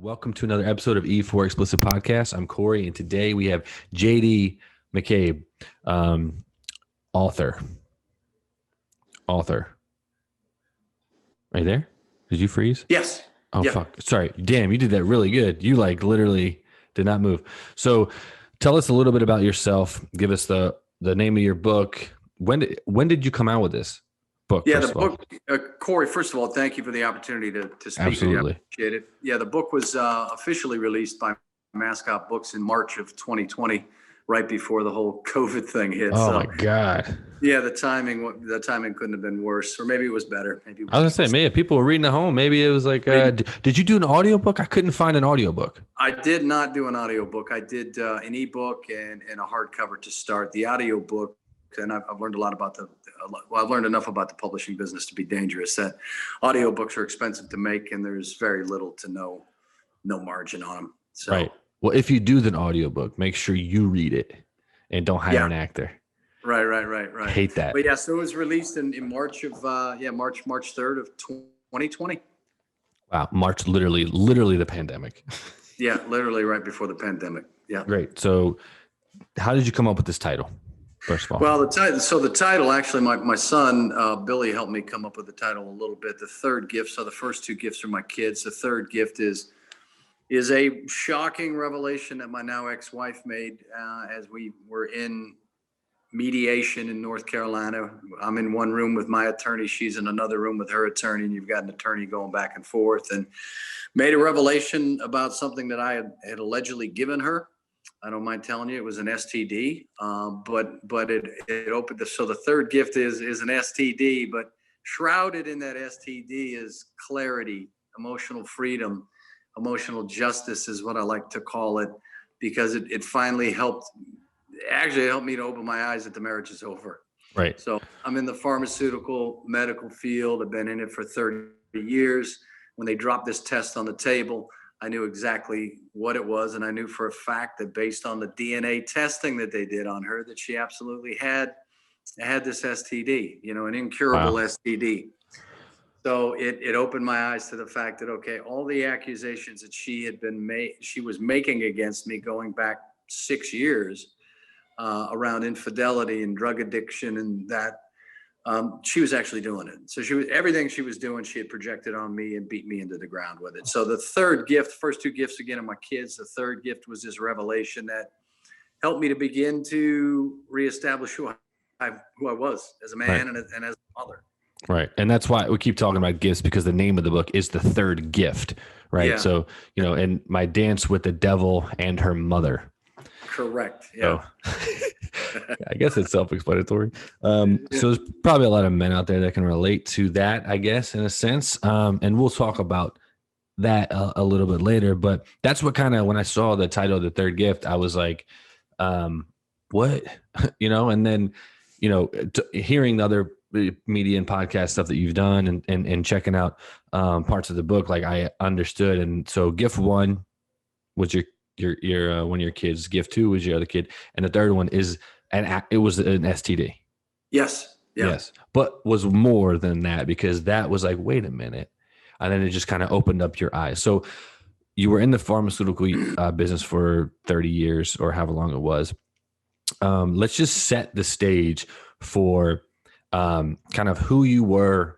Welcome to another episode of E4 Explicit Podcast. I'm Corey, and today we have JD McCabe, author. Are you there? Did you freeze? Yes. Oh, yeah. Fuck. Sorry. Damn, you did that really good. You literally did not move. So tell us a little bit about yourself. Give us the name of your book. When did you come out with this book? Yeah, the book, Corey, first of all, thank you for the opportunity to speak. Absolutely. With you. I appreciate it. Yeah, the book was officially released by Mascot Books in March of 2020, right before the whole COVID thing hit. Oh, my God. Yeah, the timing couldn't have been worse, or maybe it was better. I was gonna say, maybe people were reading at home. Maybe it was like, did you do an audiobook? I couldn't find an audiobook. I did not do an audiobook. I did an ebook and a hardcover to start. The audiobook, and I've learned a lot about I've learned enough about the publishing business to be dangerous. That audiobooks are expensive to make, and there's very little to no margin on them. So. Right. Well, if you do the audiobook, make sure you read it and don't hire an actor. Right. I hate that. But yeah, so it was released in March of March 3rd of 2020. Wow, March, literally the pandemic. Yeah, literally right before the pandemic. Yeah. Great. So, how did you come up with this title? First of all. Well, the title actually, my son Billy helped me come up with the title a little bit. The third gift. So the first two gifts are my kids. The third gift is a shocking revelation that my now ex-wife made as we were in mediation in North Carolina. I'm in one room with my attorney. She's in another room with her attorney, and you've got an attorney going back and forth, and made a revelation about something that I had allegedly given her. I don't mind telling you, it was an STD, but it opened. So the third gift is an STD, but shrouded in that STD is clarity, emotional freedom, emotional justice is what I like to call it, because it finally helped me to open my eyes that the marriage is over. Right. So I'm in the pharmaceutical medical field. I've been in it for 30 years. When they dropped this test on the table, I knew exactly what it was. And I knew for a fact that based on the DNA testing that they did on her, that she absolutely had this STD, an incurable STD. So it opened my eyes to the fact that, okay, all the accusations that she was making against me going back 6 years, around infidelity and drug addiction and that, she was actually doing it. So everything she was doing, she had projected on me and beat me into the ground with it. So the third gift, first two gifts again are my kids. The third gift was this revelation that helped me to begin to reestablish who I was as a man and as a mother. Right. And that's why we keep talking about gifts, because the name of the book is The Third Gift. Right. Yeah. So, and my dance with the devil and her mother. Correct. Yeah. So, I guess it's self-explanatory. So there's probably a lot of men out there that can relate to that, I guess, in a sense. And we'll talk about that a little bit later. But that's what kind of, when I saw the title of The Third Gift, I was like, what? And then, hearing the other media and podcast stuff that you've done and checking out parts of the book, like I understood. And so gift one was your one of your kids, gift two was your other kid, and the third one is it was an STD. Yes. Yeah. Yes. But was more than that, because that was like, wait a minute. And then it just kind of opened up your eyes. So you were in the pharmaceutical business for 30 years or however long it was. Let's just set the stage for kind of who you were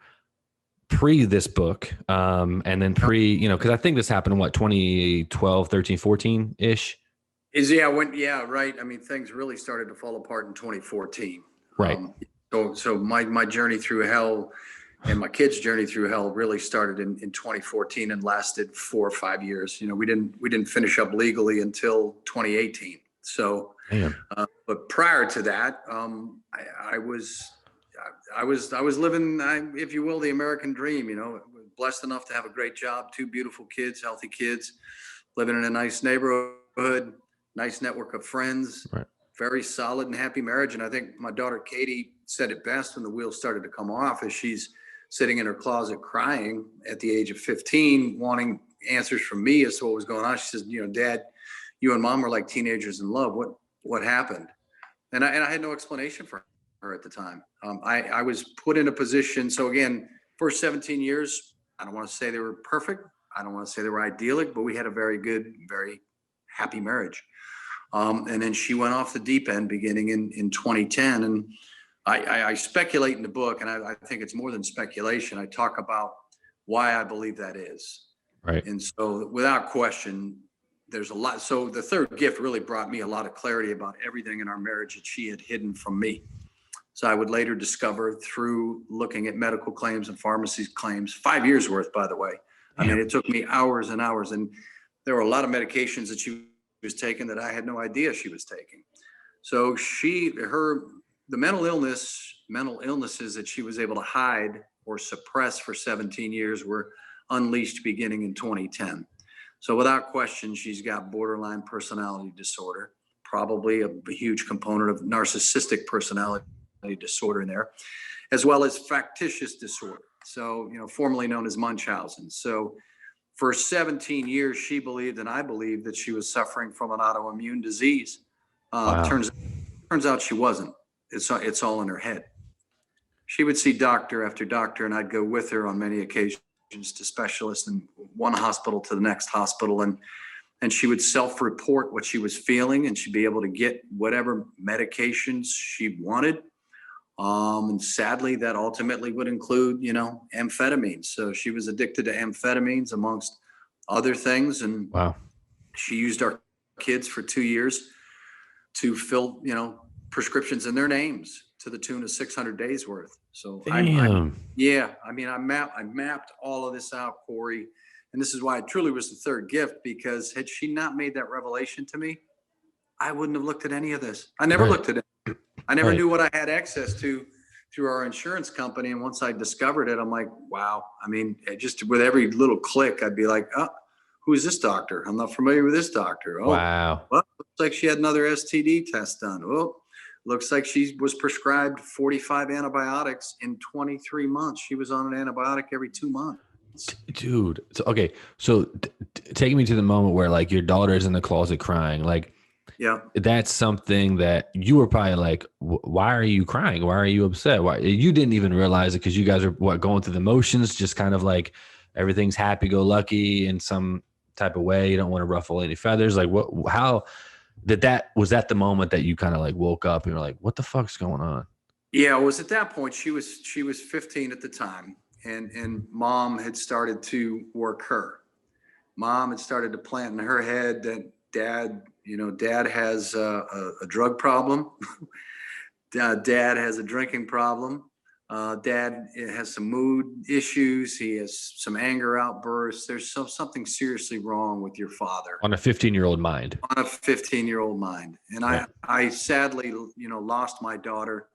pre this book, and then because I think this happened in 2012, 13, 14 ish. Right. I mean, things really started to fall apart in 2014. Right. So my journey through hell and my kids' journey through hell really started in 2014 and lasted 4 or 5 years. We didn't finish up legally until 2018. So, but prior to that, I was living, if you will, the American dream. Blessed enough to have a great job, 2 beautiful kids, healthy kids, living in a nice neighborhood, nice network of friends, right. Very solid and happy marriage. And I think my daughter Katie said it best when the wheels started to come off, as she's sitting in her closet crying at the age of 15, wanting answers from me as to what was going on. She says, Dad, you and Mom were like teenagers in love. What happened? And I had no explanation for her at the time. I was put in a position. So again, first 17 years, I don't want to say they were perfect. I don't want to say they were idyllic, but we had a very good, very happy marriage. And then she went off the deep end beginning in 2010. And I speculate in the book, and I think it's more than speculation. I talk about why I believe that is. Right. And so without question, there's a lot. So the third gift really brought me a lot of clarity about everything in our marriage that she had hidden from me. So I would later discover through looking at medical claims and pharmacy claims, 5 years worth, by the way. I mean, it took me hours and hours. And there were a lot of medications that she was taking that I had no idea she was taking. So the mental illnesses that she was able to hide or suppress for 17 years were unleashed beginning in 2010. So without question, she's got borderline personality disorder, probably a huge component of narcissistic personality disorder in there, as well as factitious disorder. So, formerly known as Munchausen. So for 17 years, she believed, and I believed, that she was suffering from an autoimmune disease. Wow. Turns out she wasn't. It's all in her head. She would see doctor after doctor, and I'd go with her on many occasions to specialists, and one hospital to the next hospital. And she would self-report what she was feeling, and she'd be able to get whatever medications she wanted. And sadly, that ultimately would include, amphetamines. So she was addicted to amphetamines amongst other things. And wow. She used our kids for 2 years to fill, prescriptions in their names to the tune of 600 days worth. So I mapped all of this out, Corey. And this is why it truly was the third gift, because had she not made that revelation to me, I wouldn't have looked at any of this. I never looked at it. I never knew what I had access to through our insurance company. And once I discovered it, I'm like, wow. I mean, just with every little click, I'd be like, oh, who is this doctor? I'm not familiar with this doctor. Oh, wow. Well, looks like she had another STD test done. Oh, looks like she was prescribed 45 antibiotics in 23 months. She was on an antibiotic every 2 months. Dude. So, okay. So taking me to the moment where like your daughter's in the closet crying, like, yeah, that's something that you were probably like, why are you crying? Why are you upset? Why you didn't even realize it because you guys are going through the motions, just kind of like everything's happy go lucky in some type of way. You don't want to ruffle any feathers. Like how was that the moment that you kind of like woke up and were like, what the fuck's going on? Yeah, it was at that point. She was 15 at the time, and mom had started to work her. Mom had started to plant in her head that dad has a drug problem. Dad has a drinking problem. Dad has some mood issues. He has some anger outbursts. There's something seriously wrong with your father. On a 15-year-old mind. On a 15-year-old mind. And yeah. I sadly, lost my daughter,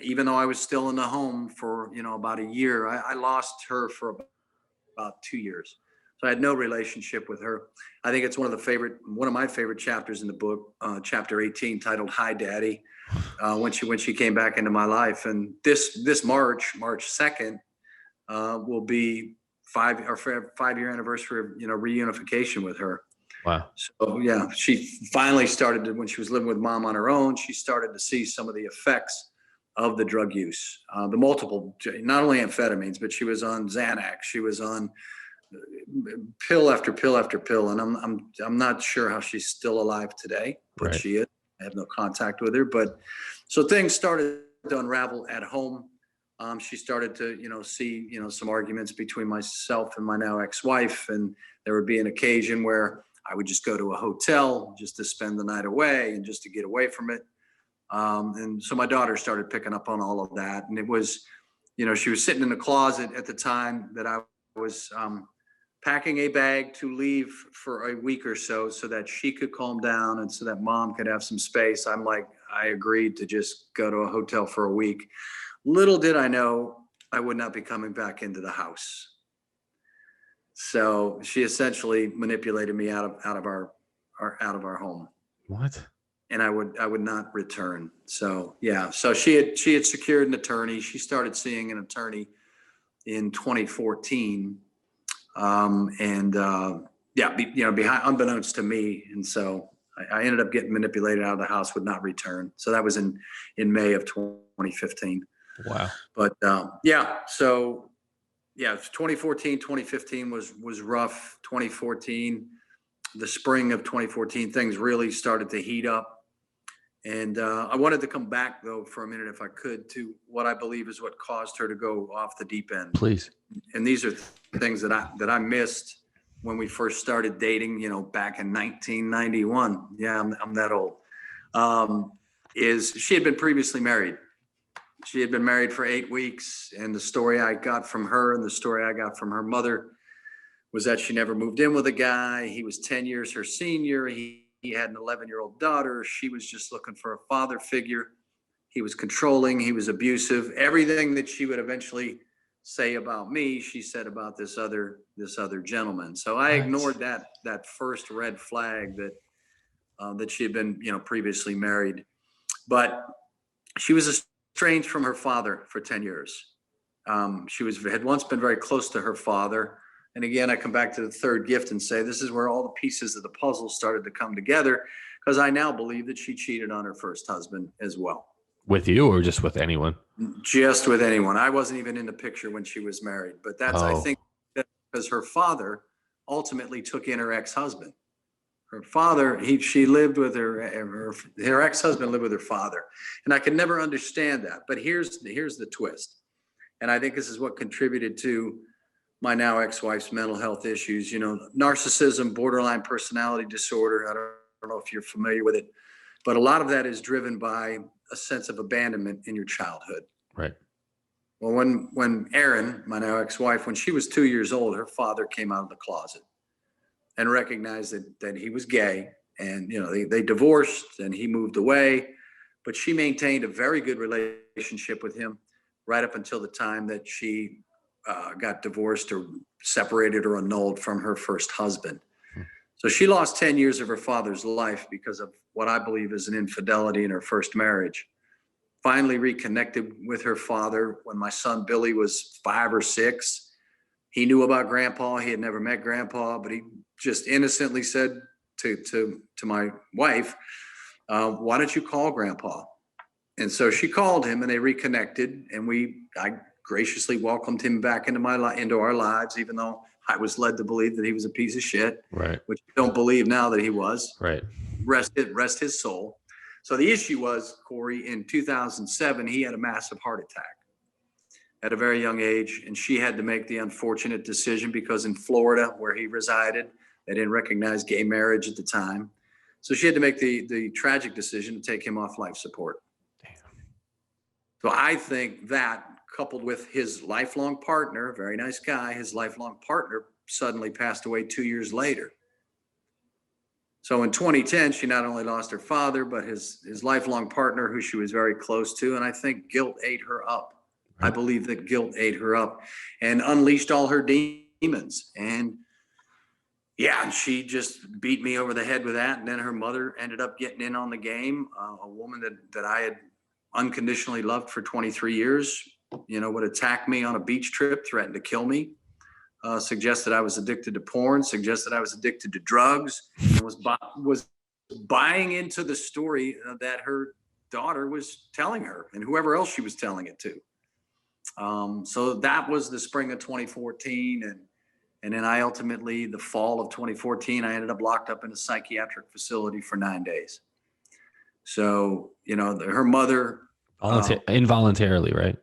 even though I was still in the home for, about a year. I lost her for about 2 years. So I had no relationship with her. I think it's one of my favorite chapters in the book, chapter 18, titled "Hi, Daddy," when she came back into my life. And this March 2nd, will be 5-year anniversary of reunification with her. Wow. So yeah, she finally started to, when she was living with mom on her own, she started to see some of the effects of the drug use, the multiple, not only amphetamines, but she was on Xanax. She was on pill after pill after pill, and I'm not sure how she's still alive today, but right. She is. I have no contact with her, but so things started to unravel at home. She started to see some arguments between myself and my now ex-wife, and there would be an occasion where I would just go to a hotel just to spend the night away and just to get away from it. And so my daughter started picking up on all of that, and it was, she was sitting in the closet at the time that I was packing a bag to leave for a week or so that she could calm down and so that mom could have some space. I'm like, I agreed to just go to a hotel for a week. Little did I know I would not be coming back into the house. So she essentially manipulated me out of our home. What? And I would not return. So yeah. So she had secured an attorney. She started seeing an attorney in 2014. Behind, unbeknownst to me. And so I ended up getting manipulated out of the house, would not return. So that was in May of 2015. Wow. But so yeah, 2014, 2015 was rough. 2014, the spring of 2014, things really started to heat up. And I wanted to come back though for a minute, if I could, to what I believe is what caused her to go off the deep end. Please. And these are things that I missed when we first started dating, back in 1991. Yeah, I'm that old. Is she had been previously married. She had been married for 8 weeks, and the story I got from her and the story I got from her mother was that she never moved in with a guy. He was 10 years her senior. He had an 11-year-old daughter. She was just looking for a father figure. He was controlling. He was abusive. Everything that she would eventually say about me, she said about this other gentleman. So I ignored that first red flag that she had been, previously married. But she was estranged from her father for 10 years. She had once been very close to her father. And again, I come back to the third gift and say, this is where all the pieces of the puzzle started to come together, because I now believe that she cheated on her first husband as well. With you or just with anyone? Just with anyone. I wasn't even in the picture when she was married, but I think that because her father ultimately took in her ex-husband. Her father, she lived with her ex-husband lived with her father. And I could never understand that. But here's the twist. And I think this is what contributed to my now ex-wife's mental health issues, narcissism, borderline personality disorder. I don't know if you're familiar with it, but a lot of that is driven by a sense of abandonment in your childhood. Right. Well, when Erin, my now ex-wife, when she was 2 years old, her father came out of the closet and recognized that he was gay, and they divorced and he moved away, but she maintained a very good relationship with him right up until the time that she got divorced or separated or annulled from her first husband. So she lost 10 years of her father's life because of what I believe is an infidelity in her first marriage. Finally reconnected with her father when my son Billy was 5 or 6. He knew about Grandpa. He had never met Grandpa, but he just innocently said to my wife, why don't you call Grandpa? And so she called him and they reconnected, and I graciously welcomed him back into our lives, even though I was led to believe that he was a piece of shit, right? Which I don't believe now that he was. Right. Rest his soul. So the issue was, Corey, in 2007, he had a massive heart attack at a very young age, and she had to make the unfortunate decision because in Florida, where he resided, they didn't recognize gay marriage at the time. So she had to make the tragic decision to take him off life support. Damn. So I think that, coupled with his lifelong partner, very nice guy, his lifelong partner suddenly passed away 2 years later. So in 2010, she not only lost her father, but his lifelong partner, who she was very close to. And I think guilt ate her up. Right. I believe that guilt ate her up and unleashed all her demons. And yeah, she just beat me over the head with that. And then her mother ended up getting in on the game, a woman that I had unconditionally loved for 23 years. Would attack me on a beach trip, threatened to kill me, suggested I was addicted to porn, suggested I was addicted to drugs, and was buying into the story that her daughter was telling her and whoever else she was telling it to. So that was the spring of 2014. And then I ultimately, the fall of 2014, I ended up locked up in a psychiatric facility for 9 days. So, her mother. Involuntarily, right?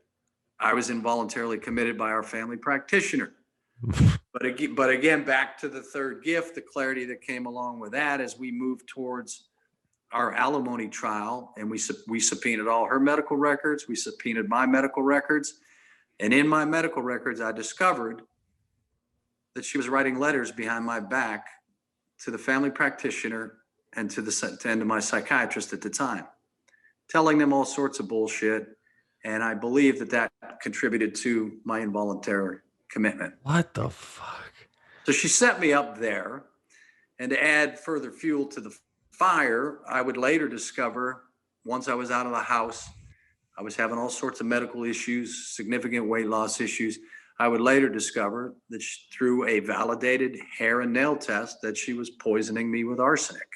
I was involuntarily committed by our family practitioner. But again, back to the third gift, the clarity that came along with that as we moved towards our alimony trial, and we subpoenaed all her medical records. We subpoenaed my medical records. And in my medical records, I discovered that she was writing letters behind my back to the family practitioner and to my psychiatrist at the time, telling them all sorts of bullshit. And I believe that contributed to my involuntary commitment. What the fuck? So she set me up there. And to add further fuel to the fire, I would later discover, once I was out of the house, I was having all sorts of medical issues, significant weight loss issues. I would later discover that through a validated hair and nail test that she was poisoning me with arsenic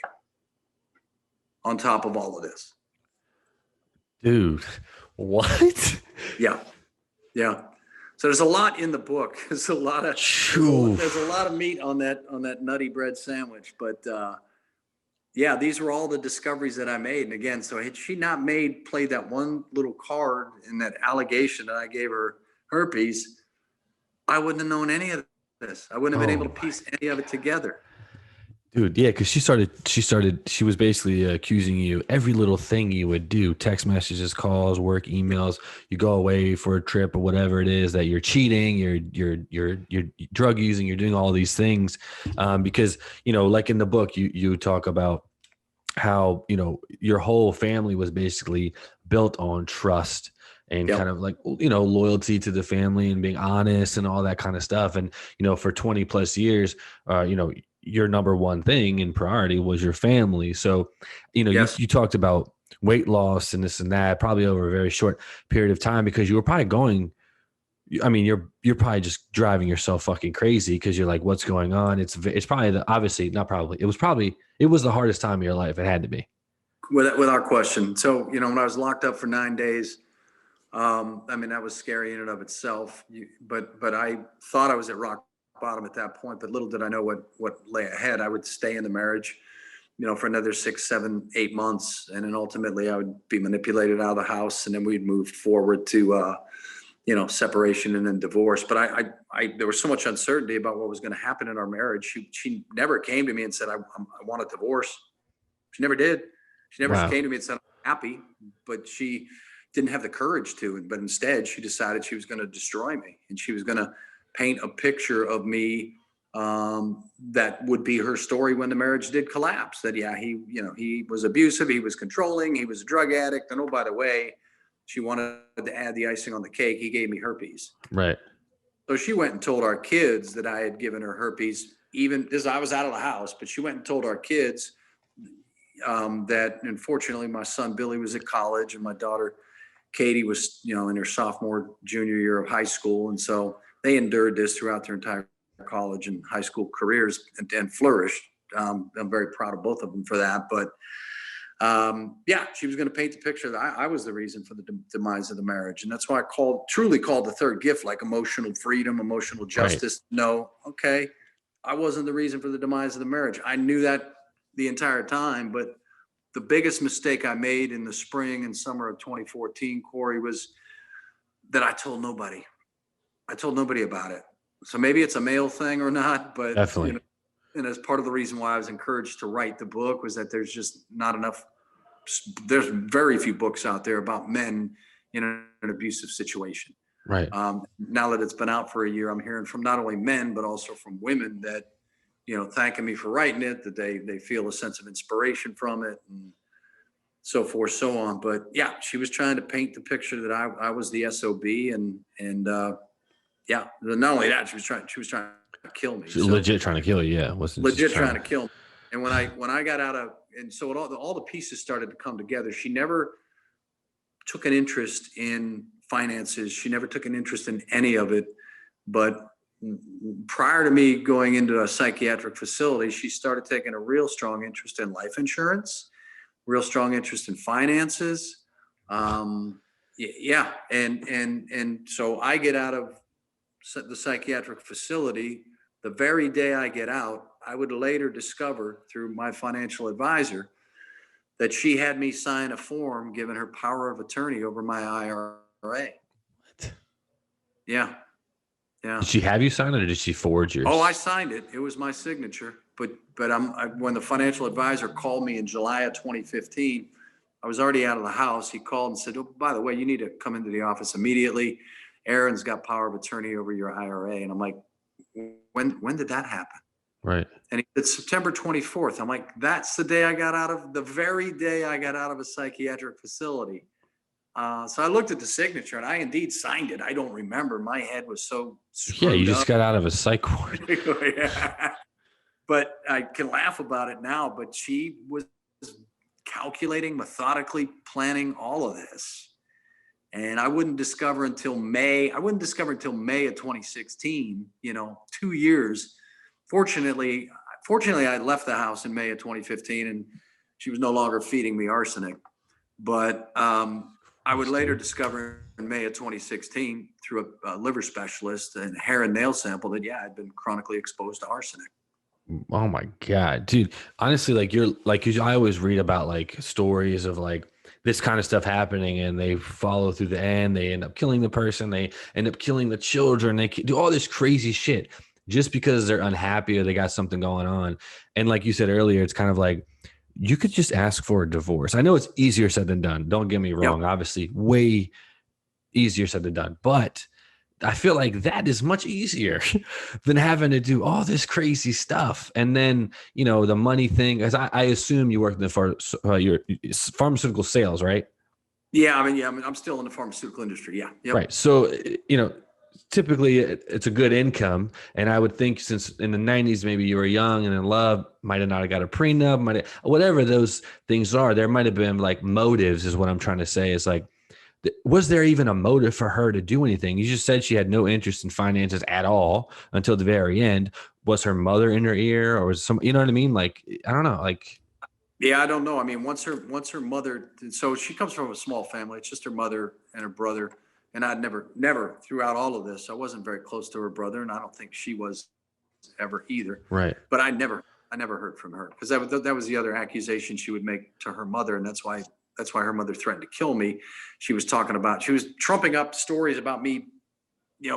on top of all of this. Dude, what? Yeah. So there's a lot in the book. There's a lot of meat on that nutty bread sandwich. But yeah, these were all the discoveries that I made. And again, so had she not played that one little card in that allegation that I gave her herpes, I wouldn't have known any of this. I wouldn't have been able to piece any of it together. Dude, yeah, because she was basically accusing you every little thing you would do, text messages, calls, work, emails, you go away for a trip or whatever it is, that you're cheating, you're drug using, you're doing all these things. Because, like in the book, you talk about how, your whole family was basically built on trust and kind of like, loyalty to the family and being honest and all that kind of stuff. And, for 20 plus years, your number one thing in priority was your family. So, Yes. you talked about weight loss and this and that, probably over a very short period of time, because you were probably you're probably just driving yourself fucking crazy because you're like, what's going on? It's probably it was the hardest time of your life. It had to be. Without question. So, when I was locked up for 9 days, that was scary in and of itself. But I thought I was at rock bottom at that point. But little did I know what lay ahead. I would stay in the marriage, for another 6, 7, 8 months, and then ultimately I would be manipulated out of the house, and then we'd move forward to, separation and then divorce. But I there was so much uncertainty about what was going to happen in our marriage. She never came to me and said, I want a divorce. She never did. She never came to me and said, I'm happy, but she didn't have the courage to. But instead, she decided she was going to destroy me, and she was going to paint a picture of me that would be her story when the marriage did collapse. That, he was abusive, he was controlling, he was a drug addict. And oh, by the way, she wanted to add the icing on the cake. He gave me herpes. Right. So she went and told our kids that I had given her herpes, even as I was out of the house. But she went and told our kids that, unfortunately, my son Billy was at college and my daughter Katie was, in her sophomore, junior year of high school. And so they endured this throughout their entire college and high school careers and flourished. I'm very proud of both of them for that. But she was going to paint the picture that I was the reason for the demise of the marriage. And that's why I truly called the third gift, like emotional freedom, emotional justice. Right. No, okay. I wasn't the reason for the demise of the marriage. I knew that the entire time, but the biggest mistake I made in the spring and summer of 2014, Corey, was that I told nobody. I told nobody about it. So maybe it's a male thing or not, but definitely. And as part of the reason why I was encouraged to write the book was that there's just not enough. There's very few books out there about men in an abusive situation. Right. Now that it's been out for a year, I'm hearing from not only men, but also from women that, thanking me for writing it, that they feel a sense of inspiration from it and so forth, so on. But yeah, she was trying to paint the picture that I was the SOB and not only that, she was trying to kill me. She was legit trying to kill you. Yeah. Wasn't legit trying to kill me. And when I got out of, and so all the pieces started to come together. She never took an interest in finances. She never took an interest in any of it. But prior to me going into a psychiatric facility, she started taking a real strong interest in life insurance, real strong interest in finances. And so I get out of the psychiatric facility. The very day I get out, I would later discover through my financial advisor that she had me sign a form giving her power of attorney over my IRA. What? Yeah. Yeah. Did she have you sign it or did she forge yours? Oh, I signed it. It was my signature. But when the financial advisor called me in July of 2015, I was already out of the house. He called and said, "Oh, by the way, you need to come into the office immediately. Aaron's got power of attorney over your IRA." And I'm like, when did that happen? Right. And it's September 24th. I'm like, that's the very day I got out of a psychiatric facility. So I looked at the signature and I indeed signed it. I don't remember. My head was so yeah, you just got out of a psych ward. Yeah. But I can laugh about it now, but she was calculating, methodically planning all of this. And I wouldn't discover until May of 2016, 2 years. Fortunately, I left the house in May of 2015 and she was no longer feeding me arsenic. But I I would later discover in May of 2016 through a liver specialist and hair and nail sample that, yeah, I'd been chronically exposed to arsenic. Oh my God, dude. Honestly, like you're like, 'cause I always read about like stories of like this kind of stuff happening and they follow through the end. They end up killing the person. They end up killing the children. They do all this crazy shit just because they're unhappy or they got something going on. And like you said earlier, it's kind of like you could just ask for a divorce. I know it's easier said than done. Don't get me wrong. Yep. Obviously, way easier said than done. But I feel like that is much easier than having to do all this crazy stuff. And then, the money thing, as I assume you work in your pharmaceutical sales, right? Yeah. I'm still in the pharmaceutical industry. Yeah. Yep. Right. So, typically it's a good income. And I would think since in the 90s, maybe you were young and in love, might have not have got a prenup, whatever those things are, there might have been like motives is what I'm trying to say. Is like, was there even a motive for her to do anything? You just said she had no interest in finances at all until the very end. Was her mother in her ear or was some, you know what I mean? Like, I don't know. Like, Yeah, I don't know. I mean, once her mother, so she comes from a small family. It's just her mother and her brother. And I'd never throughout all of this, I wasn't very close to her brother, and I don't think she was ever either. right. But I never heard from her because that was the other accusation she would make to her mother, and that's why her mother threatened to kill me. She was trumping up stories about me,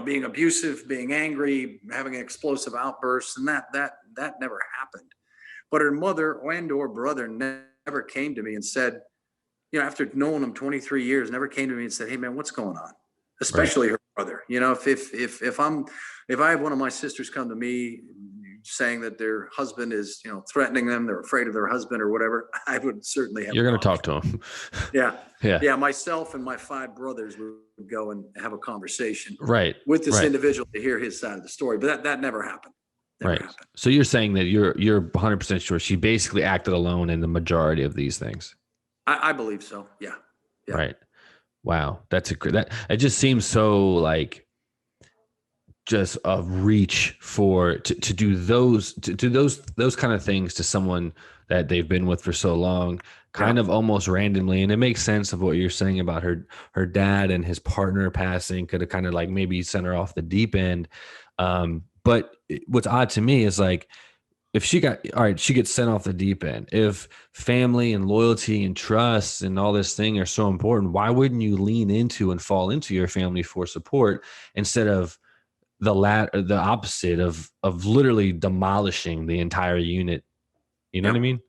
being abusive, being angry, having an explosive outburst, and that never happened. But her mother and or brother never came to me and said, after knowing them 23 years, never came to me and said, "Hey man, what's going on?" Right. Especially her brother. If I have one of my sisters come to me saying that their husband is, threatening them, they're afraid of their husband or whatever, I would certainly have You're a going to talk conversation. to him. Yeah. Yeah. Yeah. Myself and my 5 brothers would go and have a conversation Right. with this Right. individual to hear his side of the story. But that never happened. Never Right. happened. So you're saying that you're 100% sure she basically acted alone in the majority of these things. I believe so. Yeah. Yeah. Right. Wow. It just seems so like just a reach to do those kind of things to someone that they've been with for so long, kind Yeah. of almost randomly. And it makes sense of what you're saying about her dad and his partner passing could have kind of like maybe sent her off the deep end. But what's odd to me is like, if she gets sent off the deep end. If family and loyalty and trust and all this thing are so important, why wouldn't you lean into and fall into your family for support instead of the opposite of literally demolishing the entire unit? You know what I Yep. mean?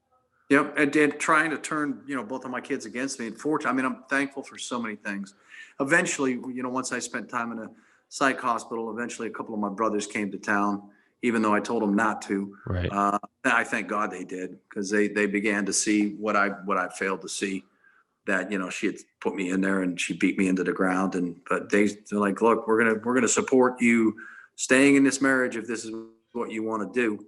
Yep. And trying to turn, both of my kids against me. And fortunately, I'm thankful for so many things. Eventually, once I spent time in a psych hospital, eventually a couple of my brothers came to town, even though I told them not to. Right. I thank God they did because they began to see what I failed to see, that, she had put me in there and she beat me into the ground. But they're like, look, we're going to support you staying in this marriage if this is what you want to do.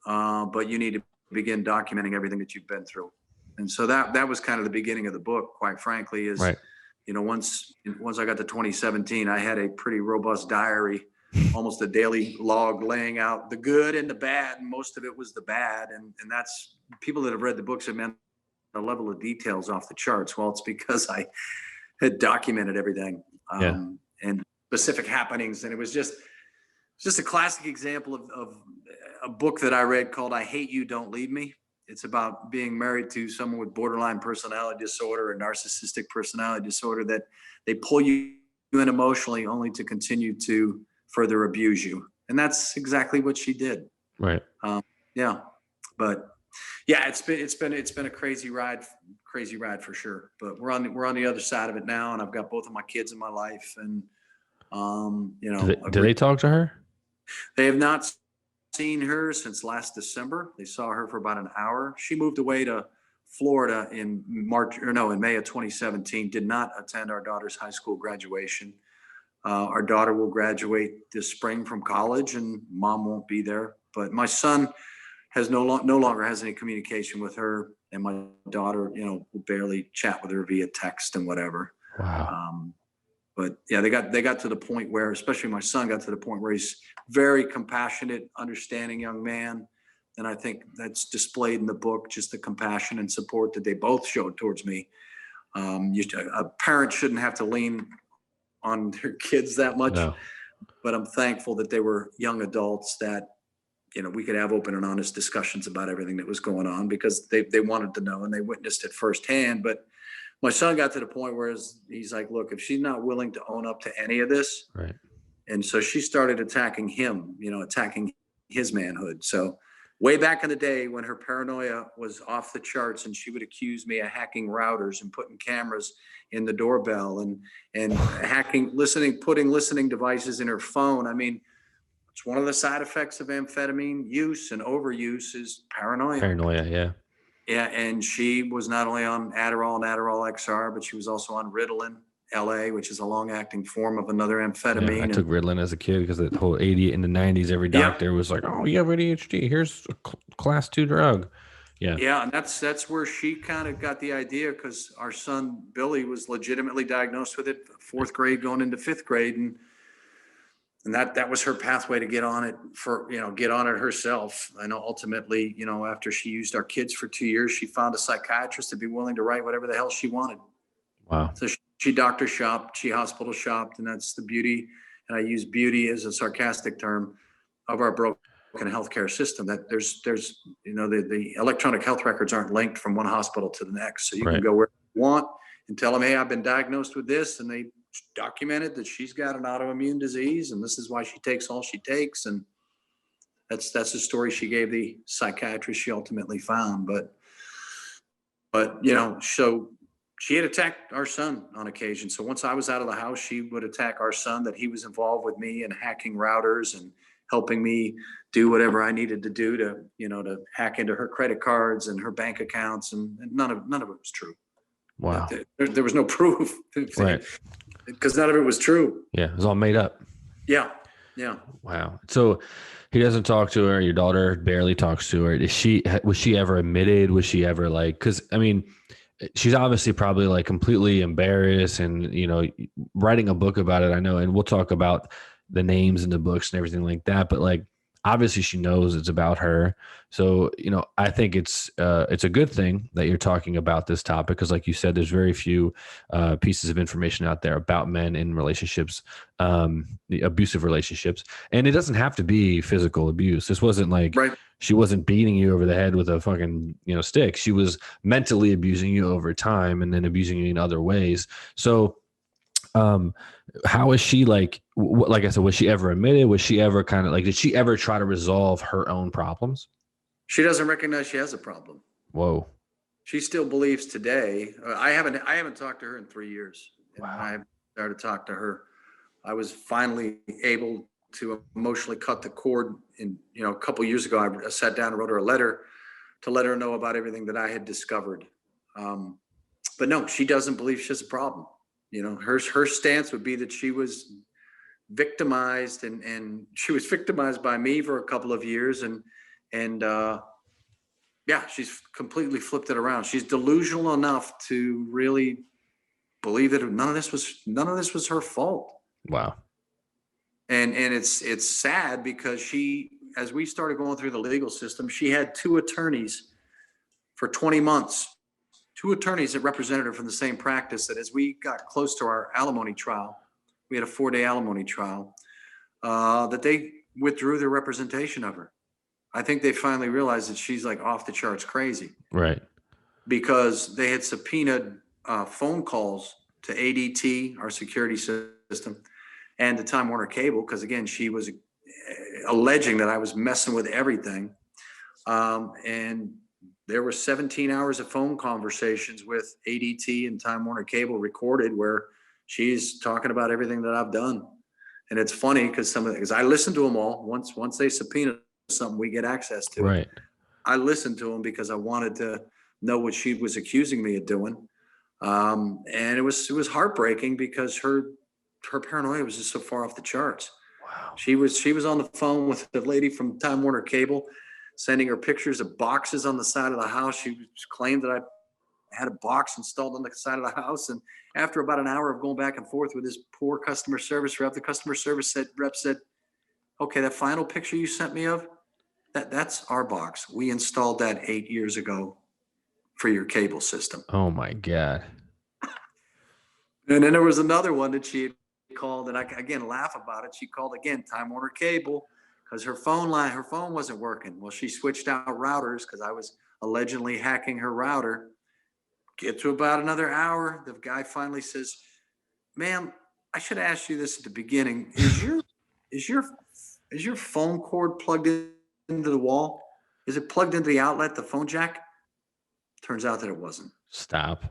But you need to begin documenting everything that you've been through. And so that was kind of the beginning of the book, quite frankly, is, Right. once I got to 2017, I had a pretty robust diary, almost a daily log laying out the good and the bad. And most of it was the bad. And that's, people that have read the books have meant the level of details off the charts. Well, it's because I had documented everything, Yeah. and specific happenings. And it's just a classic example of a book that I read called "I Hate You, Don't Leave Me." It's about being married to someone with borderline personality disorder or narcissistic personality disorder, that they pull you in emotionally only to continue to further abuse you. And that's exactly what she did. Right. Yeah. But yeah, it's been a crazy ride for sure. But we're on the other side of it now, and I've got both of my kids in my life, and Do they talk to her? they have not seen her since last December. They saw her for about an hour. She moved away to Florida in May of 2017. Did not attend our daughter's high school graduation. Our daughter will graduate this spring from college, and mom won't be there. But my son has no longer has any communication with her, and my daughter, will barely chat with her via text and whatever. Wow. But yeah, they got to the point where, especially my son, got to the point where he's very compassionate, understanding young man. And I think that's displayed in the book, just the compassion and support that they both showed towards me. A parent shouldn't have to lean on their kids that much, No. but I'm thankful that they were young adults that, we could have open and honest discussions about everything that was going on, because they wanted to know and they witnessed it firsthand. But my son got to the point where he's like, look, if she's not willing to own up to any of this. Right. And so she started attacking him, attacking his manhood. So way back in the day when her paranoia was off the charts and she would accuse me of hacking routers and putting cameras in the doorbell and putting listening devices in her phone. I mean, it's one of the side effects of amphetamine use and overuse is paranoia. Paranoia, yeah. Yeah, and she was not only on Adderall and Adderall XR, but she was also on Ritalin LA, which is a long-acting form of another amphetamine. Yeah, I took Ritalin as a kid because the whole 80 in the 90s, every doctor was like, "Oh, you have ADHD. Here's a class 2 drug." Yeah. Yeah, and that's where she kind of got the idea, because our son Billy was legitimately diagnosed with it, 4th grade going into 5th grade, and that was her pathway to get on it herself. I know ultimately, after she used our kids for 2 years, she found a psychiatrist to be willing to write whatever the hell she wanted. Wow. So she doctor shopped, she hospital shopped, and that's the beauty. And I use beauty as a sarcastic term of our broken healthcare system. That there's the electronic health records aren't linked from one hospital to the next. So you can go where you want and tell them, hey, I've been diagnosed with this, and they documented that she's got an autoimmune disease and this is why she takes all she takes. And that's the story she gave the psychiatrist she ultimately found. But so she had attacked our son on occasion. So once I was out of the house, she would attack our son, that he was involved with me in hacking routers and helping me do whatever I needed to do to hack into her credit cards and her bank accounts. And none of it was true. Wow. There was no proof. Right. Because none of it was true. Yeah, it was all made up. Yeah. Wow. So he doesn't talk to her. Your daughter barely talks to her. Was she ever admitted? Was she ever like? Because I mean, she's obviously probably like completely embarrassed, and writing a book about it. I know, and we'll talk about the names in the books and everything like that. But like, obviously, she knows it's about her. So I think it's a good thing that you're talking about this topic, because, like you said, there's very few pieces of information out there about men in relationships, abusive relationships, and it doesn't have to be physical abuse. This wasn't like she wasn't beating you over the head with a fucking stick. She was mentally abusing you over time, and then abusing you in other ways. So how is she like I said, was she ever admitted? Was she ever kind of like, did she ever try to resolve her own problems? She doesn't recognize she has a problem. Whoa. She still believes today. I haven't talked to her in 3 years. Wow. I started to talk to her. I was finally able to emotionally cut the cord. A couple of years ago, I sat down and wrote her a letter to let her know about everything that I had discovered. But no, she doesn't believe she has a problem. Her stance would be that she was victimized, and she was victimized by me for a couple of years, and she's completely flipped it around. She's delusional enough to really believe that none of this was her fault. Wow. And it's sad, because as we started going through the legal system, she had 2 attorneys for 20 months. 2 attorneys that represented her from the same practice. That as we got close to our alimony trial, we had a 4-day alimony trial, that they withdrew their representation of her. I think they finally realized that she's like off the charts crazy. Right. Because they had subpoenaed phone calls to ADT, our security system, and to Time Warner Cable, because again, she was alleging that I was messing with everything. And there were 17 hours of phone conversations with ADT and Time Warner Cable recorded, where she's talking about everything that I've done. And it's funny because I listened to them all. Once they subpoena something, we get access to right. it. I listened to them because I wanted to know what she was accusing me of doing. And it was heartbreaking, because her paranoia was just so far off the charts. Wow. She was on the phone with the lady from Time Warner Cable, sending her pictures of boxes on the side of the house. She claimed that I had a box installed on the side of the house. And after about an hour of going back and forth with this poor customer service rep, the customer service rep said, okay, that final picture you sent me of, that's our box. We installed that 8 years ago for your cable system. Oh my God. And then there was another one that she had called, and I again laugh about it. She called again, Time Warner Cable, because her phone wasn't working. Well, she switched out routers because I was allegedly hacking her router. Get to about another hour, the guy finally says, "Ma'am, I should ask you this at the beginning. Is your phone cord plugged into the wall? Is it plugged into the outlet, the phone jack?" Turns out that it wasn't. Stop.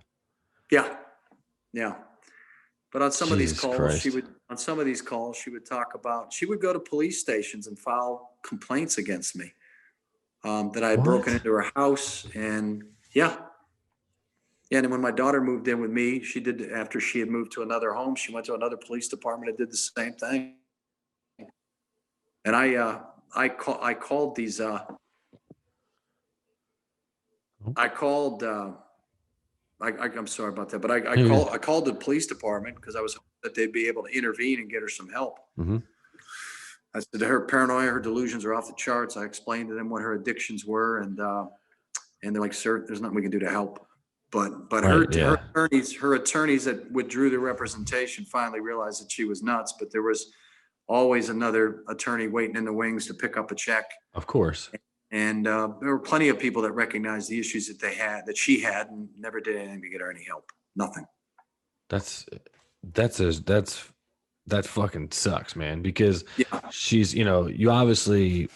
Yeah, yeah. But on some of these Jesus calls, Christ. she would talk about, she would go to police stations and file complaints against me, that I had broken into her house. And yeah. And then when my daughter moved in with me, she did, after she had moved to another home, she went to another police department and did the same thing. And I called these, I'm sorry about that, but I called the police department because I was hoping that they'd be able to intervene and get her some help. Mm-hmm. I said her paranoia, her delusions are off the charts. I explained to them what her addictions were, and they're like, "Sir, there's nothing we can do to help." But Right, her attorneys that withdrew their representation finally realized that she was nuts. But there was always another attorney waiting in the wings to pick up a check. Of course. And there were plenty of people that recognized the issues that she had, and never did anything to get her any help. Nothing. That fucking sucks, man, because Yeah. she's, you obviously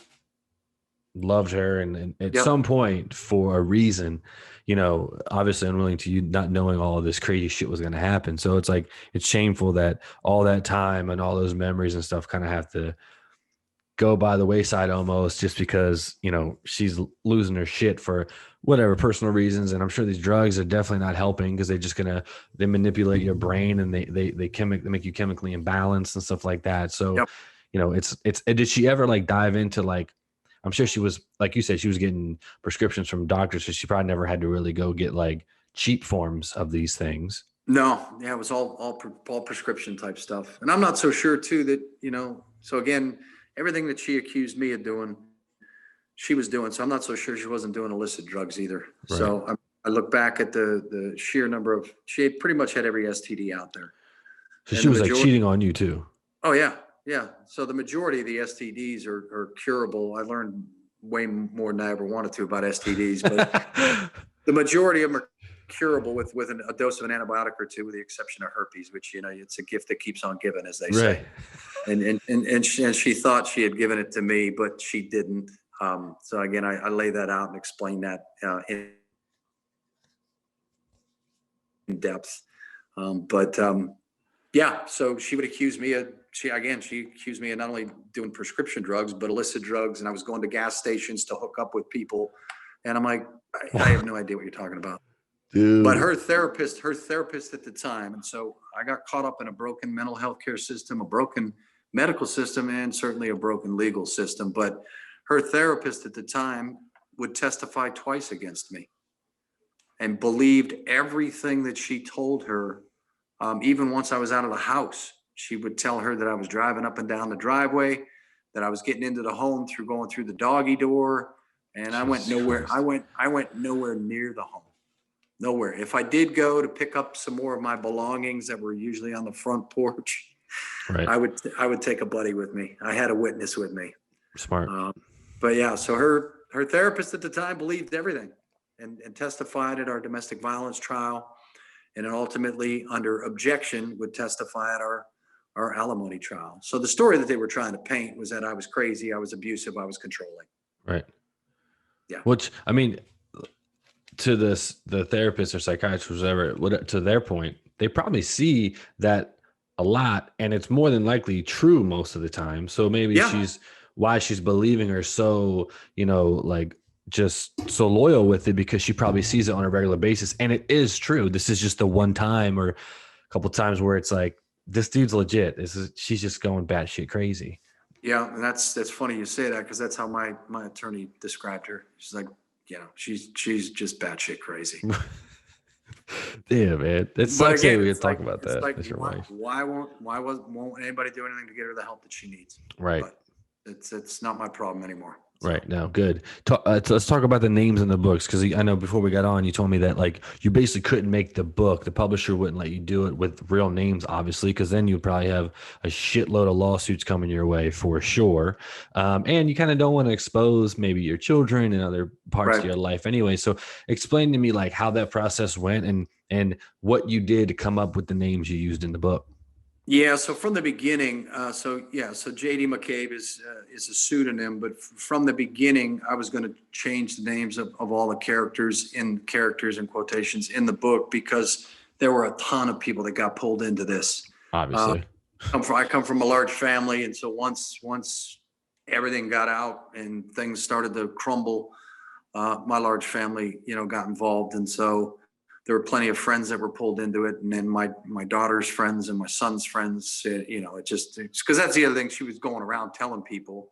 loved her, and at some point, for a reason, obviously unwilling to you not knowing all of this crazy shit was going to happen. So it's like, it's shameful that all that time and all those memories and stuff kind of have to go by the wayside almost, just because she's losing her shit for whatever personal reasons. And I'm sure these drugs are definitely not helping, because they manipulate your brain, and they make you chemically imbalanced and stuff like that. So it's did she ever like dive into, like, I'm sure she was, like you said, she was getting prescriptions from doctors, so she probably never had to really go get like cheap forms of these things. No, yeah, it was all prescription type stuff. And I'm not so sure too that, so again, everything that she accused me of doing, she was doing. So I'm not so sure she wasn't doing illicit drugs either. Right. So I look back at the sheer number of, she pretty much had every STD out there. So she was like cheating on you too. Oh yeah. Yeah. So the majority of the STDs are curable. I learned way more than I ever wanted to about STDs, but the majority of them are curable with a dose of an antibiotic or two, with the exception of herpes, which, it's a gift that keeps on giving, as they say. And she thought she had given it to me, but she didn't. So again, I lay that out and explain that in depth. Yeah, so she would accuse me of, she accused me of not only doing prescription drugs, but illicit drugs. And I was going to gas stations to hook up with people. And I'm like, I have no idea what you're talking about. Dude. But her therapist at the time. And so I got caught up in a broken mental health care system, a broken medical system, and certainly a broken legal system. But her therapist at the time would testify twice against me and believed everything that she told her. Even once I was out of the house, she would tell her that I was driving up and down the driveway, that I was getting into the home through going through the doggy door. And I went nowhere. I went nowhere near the home. Nowhere. If I did go to pick up some more of my belongings that were usually on the front porch, right, I would take a buddy with me. I had a witness with me. Smart. But yeah, so her therapist at the time believed everything and testified at our domestic violence trial, and then ultimately under objection would testify at our alimony trial. So the story that they were trying to paint was that I was crazy, I was abusive, I was controlling. Right. Yeah. Which, I mean, to the therapist or psychiatrist, whatever, to their point, they probably see that a lot, and it's more than likely true most of the time. So maybe she's believing her so, like, just so loyal with it, because she probably sees it on a regular basis, and it is true. This is just the one time or a couple times where it's like, this dude's legit. She's just going batshit crazy. Yeah, and that's funny you say that, because that's how my attorney described her. She's like, she's just batshit crazy. Yeah, man. It sucks that we can talk about that. Like, why won't anybody do anything to get her the help that she needs? Right. But it's not my problem anymore. Right. Now, good. So let's talk about the names in the books, because I know before we got on, you told me that like you basically couldn't make the book. The publisher wouldn't let you do it with real names, obviously, because then you'd probably have a shitload of lawsuits coming your way for sure. And you kind of don't want to expose maybe your children and other parts of Right. your life anyway. So explain to me like how that process went and what you did to come up with the names you used in the book. Yeah, so from the beginning, so JD McCabe is a pseudonym, but from the beginning, I was going to change the names of all the characters in quotations in the book, because there were a ton of people that got pulled into this. Uh, Obviously. I come from a large family, and so once everything got out and things started to crumble, my large family, got involved, and so there were plenty of friends that were pulled into it, and then my daughter's friends and my son's friends. It's because that's the other thing she was going around telling people,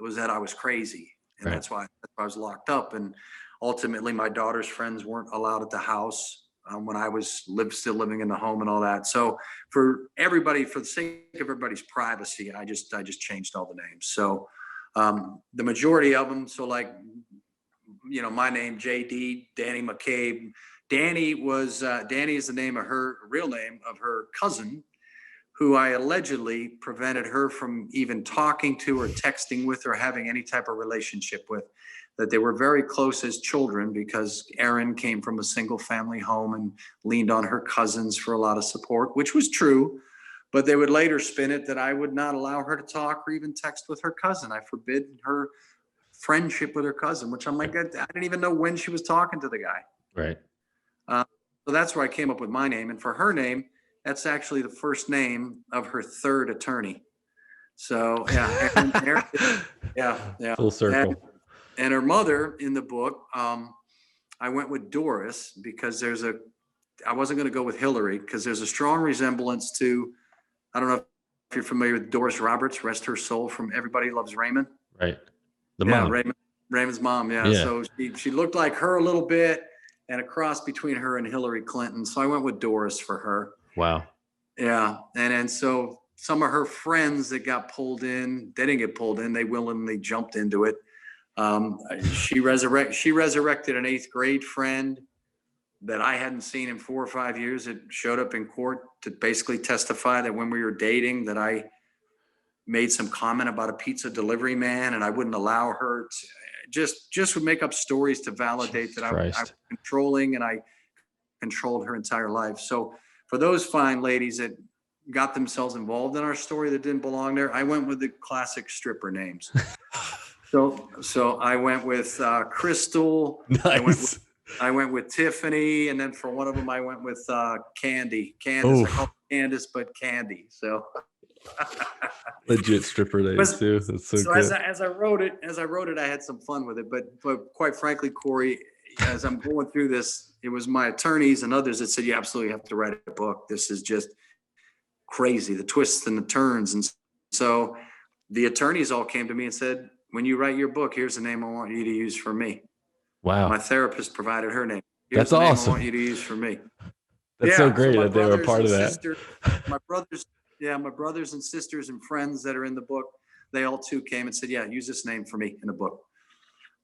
was that I was crazy, and Right. that's why I was locked up. And ultimately, my daughter's friends weren't allowed at the house when I was still living in the home and all that. So for the sake of everybody's privacy, I just changed all the names. So the majority of them. So like, my name, JD, Danny McCabe. Danny is the name of her real name of her cousin, who I allegedly prevented her from even talking to or texting with or having any type of relationship with. That they were very close as children, because Erin came from a single family home and leaned on her cousins for a lot of support, which was true. But they would later spin it that I would not allow her to talk or even text with her cousin. I forbid her friendship with her cousin, which I'm like, I didn't even know when she was talking to the guy. Right. So that's where I came up with my name. And for her name, that's actually the first name of her third attorney. So yeah, yeah. Full circle. And her mother in the book, I went with Doris, because I wasn't going to go with Hillary, because there's a strong resemblance to, I don't know if you're familiar with Doris Roberts, rest her soul, from Everybody Loves Raymond. Right. The mom. Raymond's mom. Yeah. So she looked like her a little bit, and a cross between her and Hillary Clinton. So I went with Doris for her. Wow. Yeah. And so some of her friends that got pulled in, they didn't get pulled in. They willingly jumped into it. She resurrected an 8th grade friend that I hadn't seen in 4 or 5 years. It showed up in court to basically testify that when we were dating, that I made some comment about a pizza delivery man, and I wouldn't allow her to just would make up stories to validate that I was controlling, and I controlled her entire life. So for those fine ladies that got themselves involved in our story that didn't belong there, I went with the classic stripper names. So I went with Crystal. Nice. I went with Tiffany, and then for one of them, I went with Candace. I called Candace, but Candy. So legit stripper names too. That's so good. As I wrote it, I had some fun with it. But quite frankly, Corey, as I'm going through this, it was my attorneys and others that said, you absolutely have to write a book. This is just crazy, the twists and the turns. And so the attorneys all came to me and said, when you write your book, here's the name I want you to use for me. Wow. My therapist provided her name. That's awesome. I want you to use for me. That's so great that they were part of that. My brothers and sisters and friends that are in the book, they all too came and said, yeah, use this name for me in the book.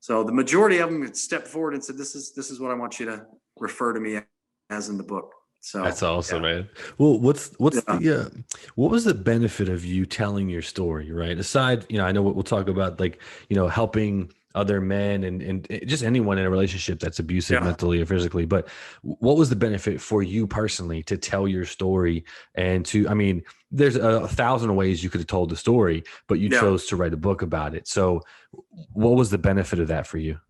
So the majority of them stepped forward and said, this is what I want you to refer to me as in the book. So that's awesome, man. Well, what was the benefit of you telling your story, right? Aside, I know what we'll talk about, like, helping other men and just anyone in a relationship that's abusive mentally or physically. But what was the benefit for you personally to tell your story? And there's 1,000 ways you could have told the story, but you chose to write a book about it. So what was the benefit of that for you?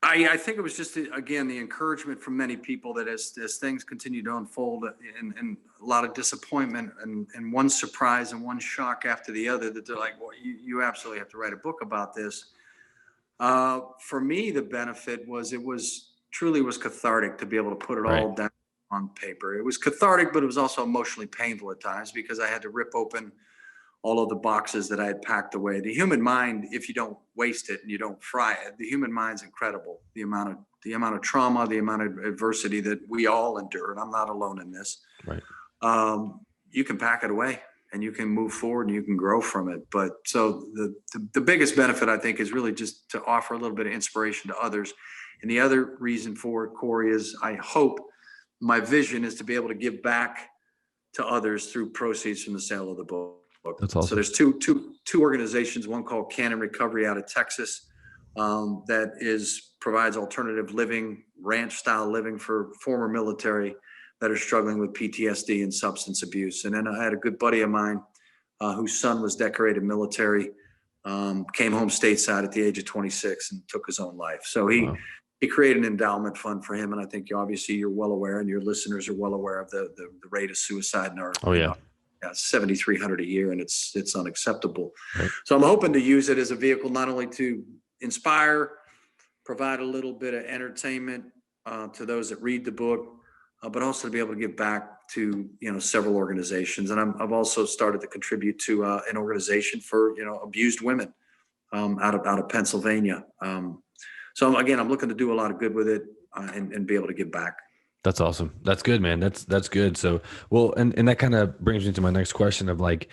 I think it was just, again, the encouragement from many people that as things continue to unfold and a lot of disappointment and one surprise and one shock after the other, that they're like, well, you absolutely have to write a book about this. For me, the benefit was it was cathartic to be able to put it all down on paper. It was cathartic, but it was also emotionally painful at times, because I had to rip open all of the boxes that I had packed away. The human mind, if you don't waste it and you don't fry it, the human mind's incredible. The amount of trauma, the amount of adversity that we all endure, and I'm not alone in this. Right. You can pack it away and you can move forward and you can grow from it. But so the biggest benefit, I think, is really just to offer a little bit of inspiration to others. And the other reason for it, Corey, is I hope my vision is to be able to give back to others through proceeds from the sale of the book. That's awesome. So there's two organizations, one called Canon Recovery out of Texas, that provides alternative living, ranch style living for former military that are struggling with PTSD and substance abuse. And then I had a good buddy of mine whose son was decorated military, came home stateside at the age of 26 and took his own life. So he created an endowment fund for him. And I think obviously you're well aware, and your listeners are well aware of the rate of suicide in our, 7,300 a year, and it's unacceptable. Right. So I'm hoping to use it as a vehicle, not only to inspire, provide a little bit of entertainment to those that read the book, but also to be able to give back to, several organizations. And I've also started to contribute to an organization for, abused women out of Pennsylvania. So again, I'm looking to do a lot of good with it and be able to give back. That's awesome. That's good, man. That's good. So, well, and that kind of brings me to my next question of like,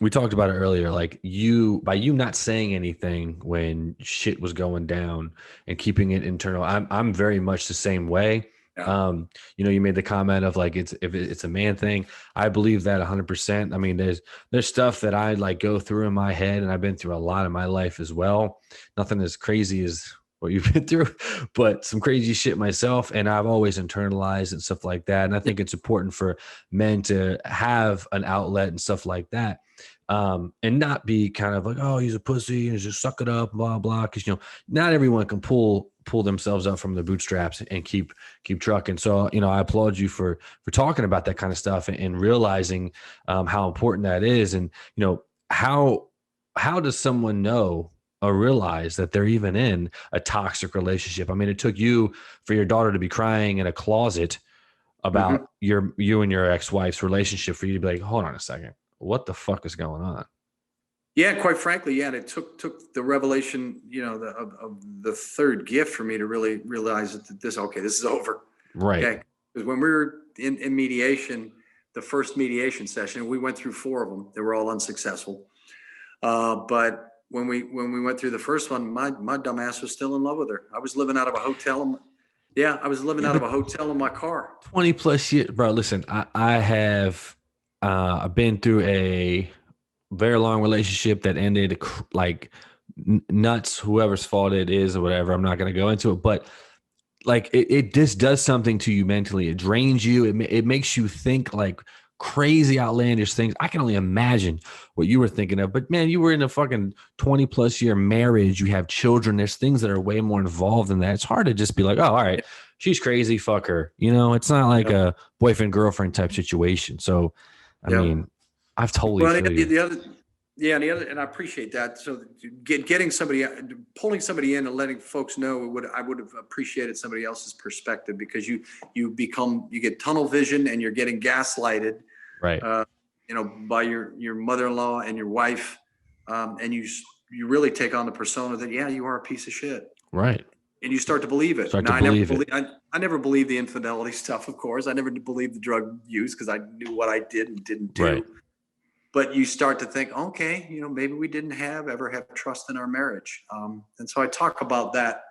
we talked about it earlier, like by you not saying anything when shit was going down and keeping it internal. I'm very much the same way. Yeah. You made the comment of like, if it's a man thing. I believe that 100%. I mean, there's stuff that I like go through in my head, and I've been through a lot in my life as well. Nothing as crazy as what you've been through, but some crazy shit myself. And I've always internalized and stuff like that. And I think it's important for men to have an outlet and stuff like that. And not be kind of like, oh, he's a pussy and just suck it up, blah, blah. Cause not everyone can pull themselves up from the bootstraps and keep trucking. So, I applaud you for talking about that kind of stuff and realizing, how important that is. And, how does someone know or realize that they're even in a toxic relationship? I mean, it took you for your daughter to be crying in a closet about you and your ex-wife's relationship for you to be like, hold on a second, what the fuck is going on? Yeah, quite frankly, yeah. And it took the revelation, of the third gift for me to really realize that this is over. Right. Okay. Because when we were in mediation, the first mediation session, we went through 4 of them. They were all unsuccessful. But when we went through the first one, my dumb ass was still in love with her. I was living out of a hotel. I was living out of a hotel in my car. 20 plus years, bro. Listen, I have been through a very long relationship that ended like nuts, whoever's fault it is or whatever. I'm not going to go into it, but like it just does something to you mentally. It drains you. It makes you think like crazy outlandish things. I can only imagine what you were thinking of, but man, you were in a fucking 20 plus year marriage. You have children. There's things that are way more involved than that. It's hard to just be like, oh, all right, she's crazy. Fuck her. It's not like a boyfriend girlfriend type situation. So, I mean, I've totally and I appreciate that. So getting somebody, pulling somebody in and letting folks know I would have appreciated somebody else's perspective, because you get tunnel vision and you're getting gaslighted, right? By your mother-in-law and your wife, and you really take on the persona that you are a piece of shit, right? And you start to believe it. I never believed the infidelity stuff. Of course, I never believed the drug use because I knew what I did and didn't do. Right. But you start to think, okay, maybe we didn't ever have trust in our marriage. And so I talk about that,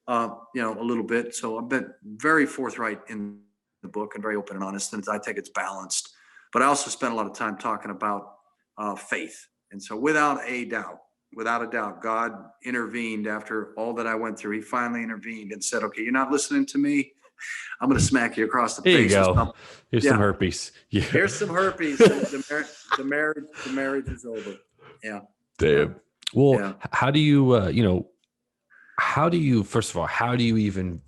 a little bit. So I've been very forthright in the book and very open and honest. And I think it's balanced. But I also spent a lot of time talking about faith. And so without a doubt, God intervened after all that I went through. He finally intervened and said, okay, you're not listening to me. I'm going to smack you across the face. Here you go. Here's some herpes. Yeah. Here's some herpes. The marriage is over. Yeah. Damn. Well, how do you, first of all, how do you even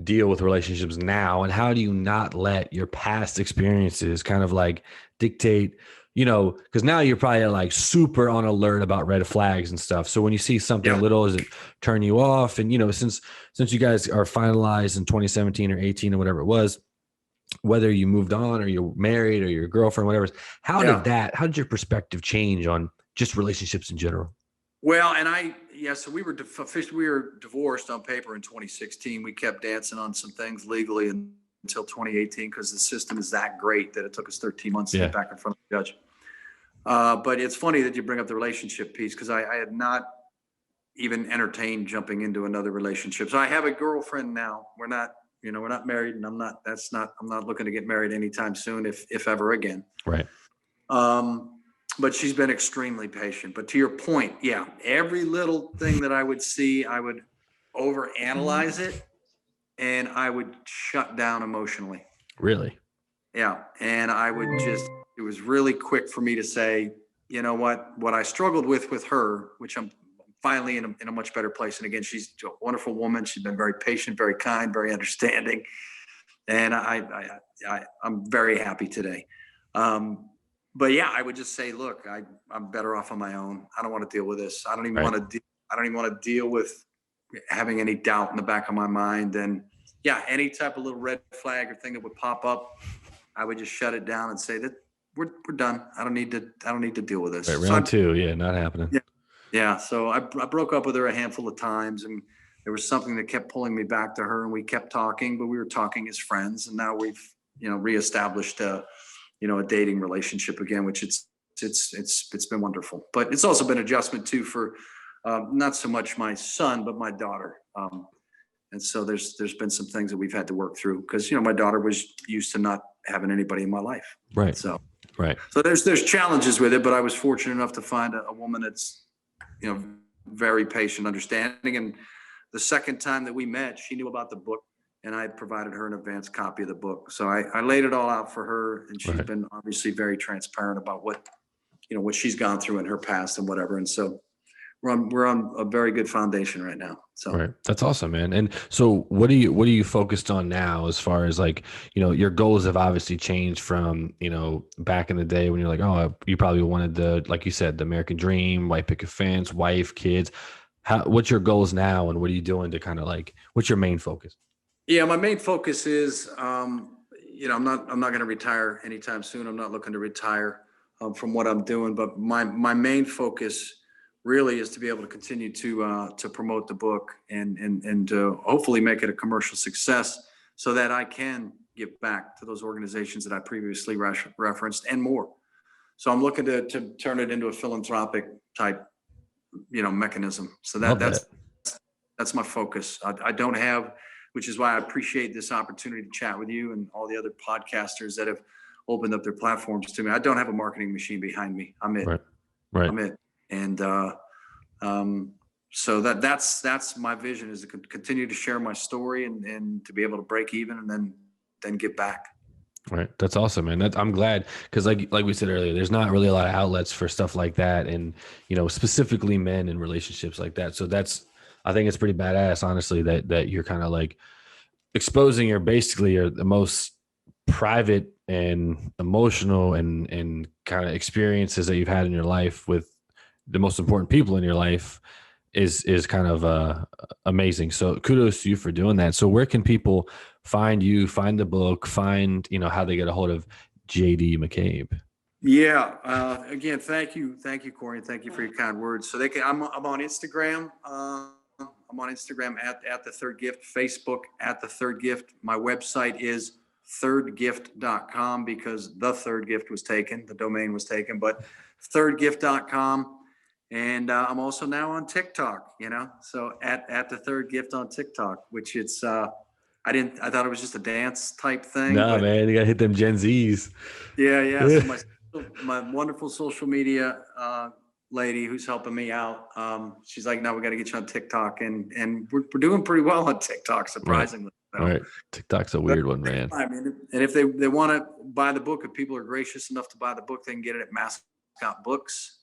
deal with relationships now? And how do you not let your past experiences kind of like dictate, because now you're probably like super on alert about red flags and stuff. So when you see something little, does it turn you off? And, since you guys are finalized in 2017 or 18 or whatever it was, whether you moved on or you're married or your girlfriend, whatever, how did your perspective change on just relationships in general? Well, and so we were divorced on paper in 2016. We kept dancing on some things legally in until 2018 because the system is that great that it took us 13 months to Yeah. get back in front of the judge. But it's funny that you bring up the relationship piece because I had not even entertained jumping into another relationship. So I have a girlfriend now. We're not married, and I'm not looking to get married anytime soon, if ever again. Right. But she's been extremely patient. But to your point, yeah, every little thing that I would see, I would overanalyze it, and I would shut down emotionally. Really? Yeah. And it was really quick for me to say, you know what I struggled with her, which I'm finally in a much better place. And again, she's a wonderful woman. She's been very patient, very kind, very understanding. And I'm very happy today. But yeah, I would just say, look, I'm better off on my own. I don't want to deal with this. I don't even want to deal with having any doubt in the back of my mind. And yeah, any type of little red flag or thing that would pop up, I would just shut it down and say that we're done. I don't need to deal with this. Right, round two, yeah, not happening. Yeah. So I broke up with her a handful of times, and there was something that kept pulling me back to her, and we kept talking, but we were talking as friends, and now we've reestablished a dating relationship again, which it's been wonderful. But it's also been adjustment too for not so much my son, but my daughter. And so there's been some things that we've had to work through because my daughter was used to not having anybody in my life. Right. So there's challenges with it, but I was fortunate enough to find a woman that's very patient, understanding. And the second time that we met, she knew about the book, and I provided her an advanced copy of the book. So I laid it all out for her, and she's been obviously very transparent about what she's gone through in her past and whatever. And so we're on a very good foundation right now. So That's awesome, man. And so what are you focused on now as far as your goals have obviously changed from, back in the day when you're like, oh, you probably wanted like you said, the American dream, white picket fence, wife, kids. What's your goals now, and what are you doing to kind of what's your main focus? Yeah, my main focus is, I'm not going to retire anytime soon. I'm not looking to retire from what I'm doing, but my main focus really is to be able to continue to promote the book and to hopefully make it a commercial success so that I can give back to those organizations that I previously referenced and more. So I'm looking to turn it into a philanthropic type, mechanism. So that's my focus. I don't have, which is why I appreciate this opportunity to chat with you and all the other podcasters that have opened up their platforms to me. I don't have a marketing machine behind me. I'm it. Right. I'm it. And so that's my vision, is to continue to share my story and to be able to break even and then get back. Right. That's awesome, man. I'm glad, because like we said earlier, there's not really a lot of outlets for stuff like that, and specifically men in relationships like that. So I think it's pretty badass, honestly, that you're kind of exposing the most private and emotional and kind of experiences that you've had in your life with the most important people in your life is kind of amazing. So kudos to you for doing that. So where can people find you, find the book, find how they get a hold of JD McCabe? Yeah. Again, thank you, Corey, and thank you for your kind words. So I'm on Instagram. I'm on Instagram at the Third Gift, Facebook at the Third Gift. My website is thirdgift.com because the Third Gift was taken, the domain was taken, but thirdgift.com. And I'm also now on TikTok, so at the Third Gift on TikTok, which I thought it was just a dance type thing. No, man, you gotta hit them Gen Zs. Yeah. So my wonderful social media lady who's helping me out, she's like, no, we got to get you on TikTok, and we're doing pretty well on TikTok, surprisingly. All right. TikTok's a weird one, man. I mean, and if they want to buy the book, if people are gracious enough to buy the book, they can get it at Mascot Books.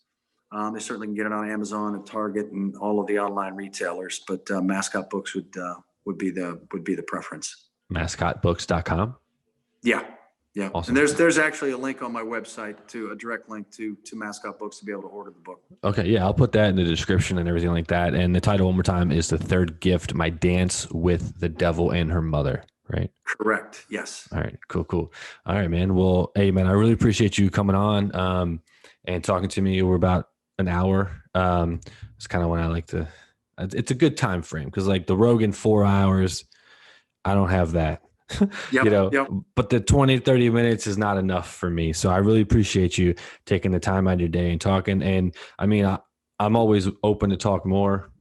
They certainly can get it on Amazon and Target and all of the online retailers, but Mascot Books would be the preference. Mascotbooks.com. Yeah. Awesome. And there's actually a link on my website, a direct link to Mascot Books to be able to order the book. Okay, yeah, I'll put that in the description and everything like that. And the title, one more time, is The Third Gift: My Dance with the Devil and Her Mother. Right? Correct. Yes. All right. Cool. All right, man. Well, hey, man, I really appreciate you coming on and talking to me. We're about an hour. It's kind of when I like to. It's a good time frame because the Rogan 4 hours, I don't have that. Yep. Yep. But the 20, 30 minutes is not enough for me. So I really appreciate you taking the time out of your day and talking. And I mean, I'm always open to talk more.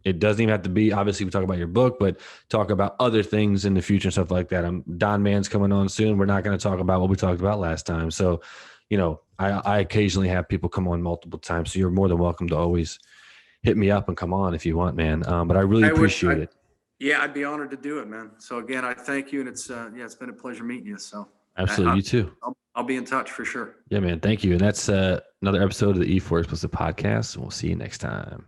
It doesn't even have to be, obviously we talk about your book, but talk about other things in the future and stuff like that. Don Mann's coming on soon. We're not going to talk about what we talked about last time. So, I occasionally have people come on multiple times. So you're more than welcome to always hit me up and come on if you want, man. But I really appreciate it. Yeah, I'd be honored to do it, man. So again, I thank you. And it's been a pleasure meeting you. So Absolutely. You too. I'll be in touch for sure. Yeah, man. Thank you. And that's another episode of the E4 Explicit podcast. And we'll see you next time.